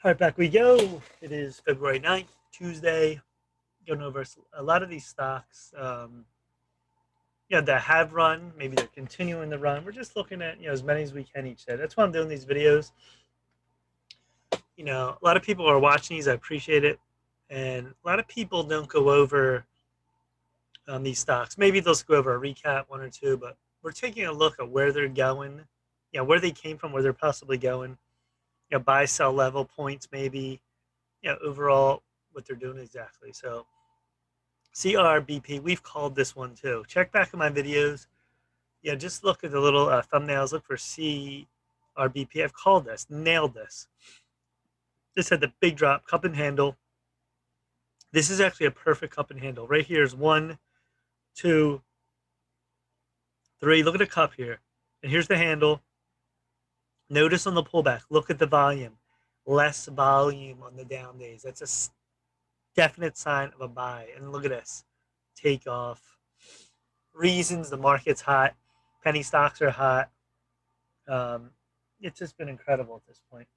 All right, back we go. It is February 9th, Tuesday. Going over a lot of these stocks. That have run. Maybe they're continuing the run. We're just looking at as many as we can each day. That's why I'm doing these videos. A lot of people are watching these. I appreciate it, and a lot of people don't go over these stocks. Maybe they'll go over a recap, one or two, but we're taking a look at where they're going. Where they came from, where they're possibly going. Buy, sell level points, maybe. Overall what they're doing exactly. So CRBP, we've called this one too. Check back in my videos. Just look at the little thumbnails. Look for CRBP. I've called this, nailed this. This had the big drop, cup and handle. This is actually a perfect cup and handle. Right here is 1, 2, 3. Look at the cup here. And here's the handle. Notice on the pullback, look at the volume. Less volume on the down days. That's a definite sign of a buy. And look at this. Take off. Reasons the market's hot. Penny stocks are hot. It's just been incredible at this point.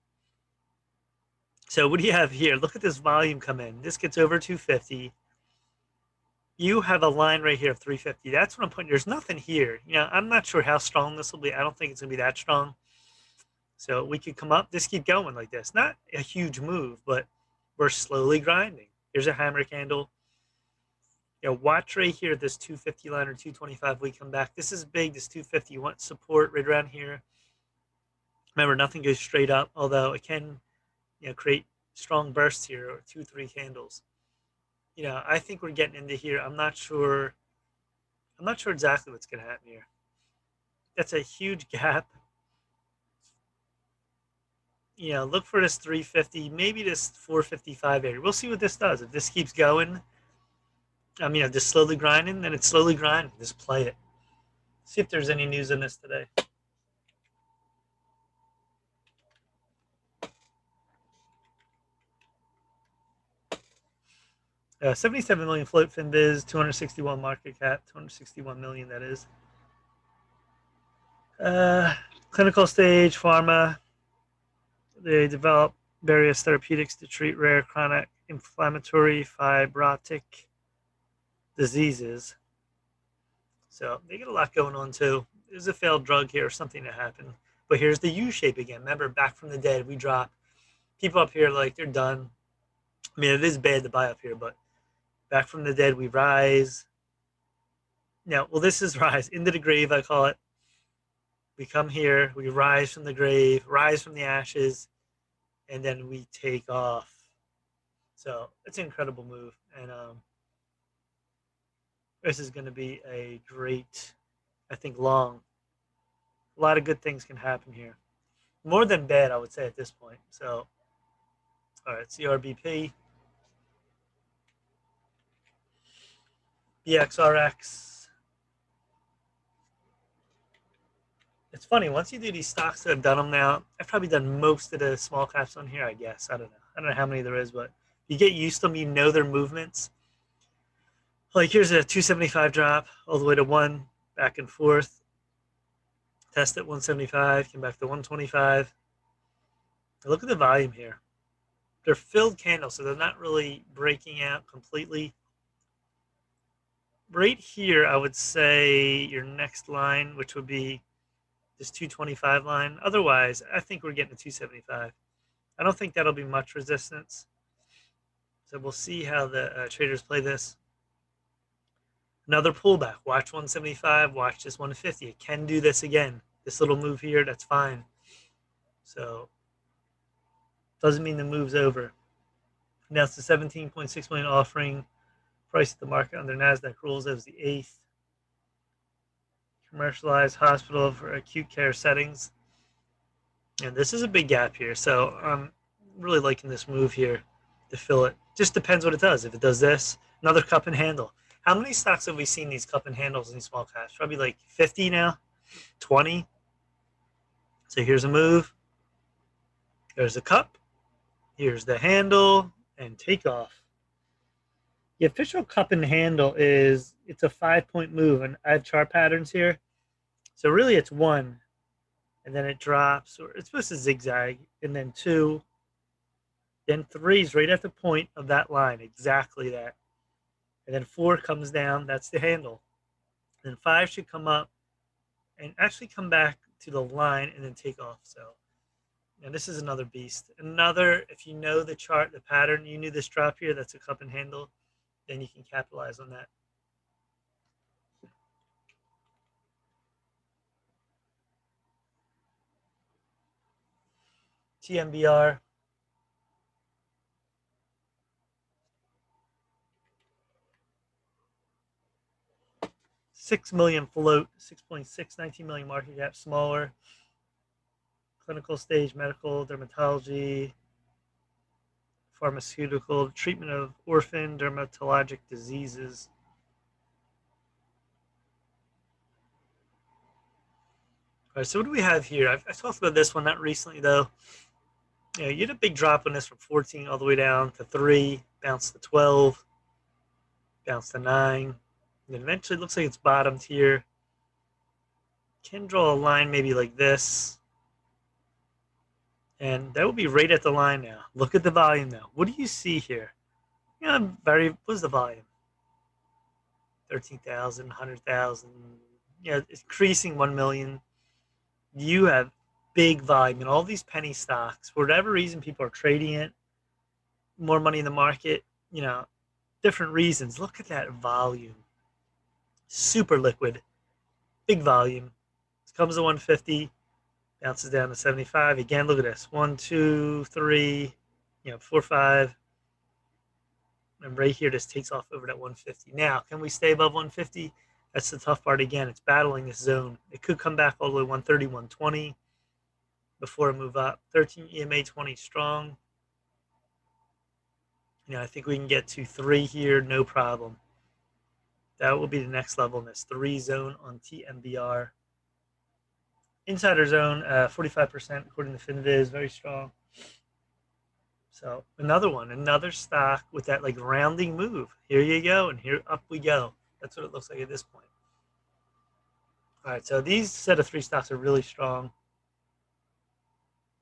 So what do you have here? Look at this volume come in. This gets over 250. You have a line right here of 350. That's what I'm putting. There's nothing here. I'm not sure how strong this will be. I don't think it's going to be that strong. So we could come up, just keep going like this. Not a huge move, but we're slowly grinding. Here's a hammer candle. Watch right here, this 250 line or 225. We come back. This is big, this 250. You want support right around here. Remember, nothing goes straight up, although it can create strong bursts here, or 2, 3 candles. I think we're getting into here. I'm not sure exactly what's going to happen here. That's a huge gap. Look for this 350, maybe this 455 area. We'll see what this does. If this keeps going, just slowly grinding, then it's slowly grinding. Just play it. See if there's any news in this today. $77 million float FinBiz, 261 market cap, 261 million that is. Clinical stage pharma. They develop various therapeutics to treat rare chronic inflammatory fibrotic diseases. So they get a lot going on too. There's a failed drug here or something that happened. But here's the U shape again. Remember, back from the dead, we drop. People up here, like, they're done. It is bad to buy up here, but back from the dead, we rise. This is rise. Into the grave, I call it. We come here, we rise from the grave, rise from the ashes, and then we take off. So it's an incredible move. And this is going to be a great, I think, long. A lot of good things can happen here. More than bad, I would say, at this point. So, all right, CRBP. BXRX. It's funny, once you do these stocks that have done them now, I've probably done most of the small caps on here, I guess. I don't know how many there is, but you get used to them, their movements. Like, here's a 275 drop all the way to 1, back and forth. Test at 175, came back to 125. Look at the volume here. They're filled candles, so they're not really breaking out completely. Right here, I would say your next line, which would be this 225 line. Otherwise, I think we're getting to 275. I don't think that'll be much resistance. So we'll see how the traders play this. Another pullback. Watch 175. Watch this 150. It can do this again. This little move here, that's fine. So doesn't mean the move's over. Now it's the 17.6 million offering. Price at the market under NASDAQ rules as the 8th. Commercialized hospital for acute care settings. And this is a big gap here. So I'm really liking this move here to fill it. Just depends what it does. If it does this, another cup and handle. How many stocks have we seen these cup and handles in these small caps? Probably like 50 now, 20. So here's a move. There's a cup. Here's the handle and takeoff. The official cup and handle it's a 5-point move, and I have chart patterns here. So really it's 1, and then it drops, or it's supposed to zigzag, and then 2, Again, 3 is right at the point of that line, exactly that. And then 4 comes down, that's the handle. And then 5 should come up and actually come back to the line and then take off. So, and this is another beast. Another, if you know the chart, the pattern, you knew this drop here, that's a cup and handle, then you can capitalize on that. TMBR, 6 million float, 6.6, 19 million market cap, smaller. Clinical stage, medical, dermatology, pharmaceutical, treatment of orphan dermatologic diseases. All right, so what do we have here? I talked about this one not recently though. You had a big drop on this from 14 all the way down to 3, bounce to 12, bounce to 9, and then eventually it looks like it's bottomed here. Can draw a line maybe like this, and that will be right at the line now. Look at the volume now. What do you see here? Yeah, what's the volume? 13,000, 100,000. Yeah, it's increasing 1 million. You have big volume in all these penny stocks. For whatever reason, people are trading it. More money in the market, different reasons. Look at that volume. Super liquid, big volume. It comes to 150, bounces down to 75. Again, look at this. 1, 2, 3, 4, 5. And right here, this takes off over that 150. Now, can we stay above 150? That's the tough part again. It's battling this zone. It could come back all the way 130, 120 before it move up. 13 EMA 20 strong. I think we can get to 3 here, no problem. That will be the next level in this 3 zone on TMBR. Insider zone, 45% according to FinViz, very strong. So another one, another stock with that like rounding move. Here you go, and here up we go. That's what it looks like at this point. All right, so these set of 3 stocks are really strong.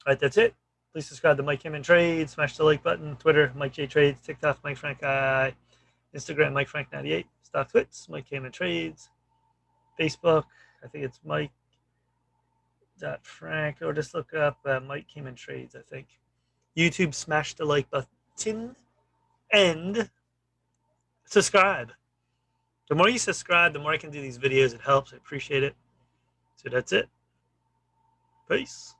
All right, that's it. Please subscribe to Mike Kim and Trade. Smash the like button. Twitter, Mike J Trades. TikTok, Mike Frank I. Instagram, Mike Frank 98. Stock Twits, Mike Kim and Trades. Facebook, I think it's Mike Frank, or just look up Mike Kim and Trades. I think. YouTube, smash the like button and subscribe. The more you subscribe, the more I can do these videos. It helps. I appreciate it. So that's it. Peace.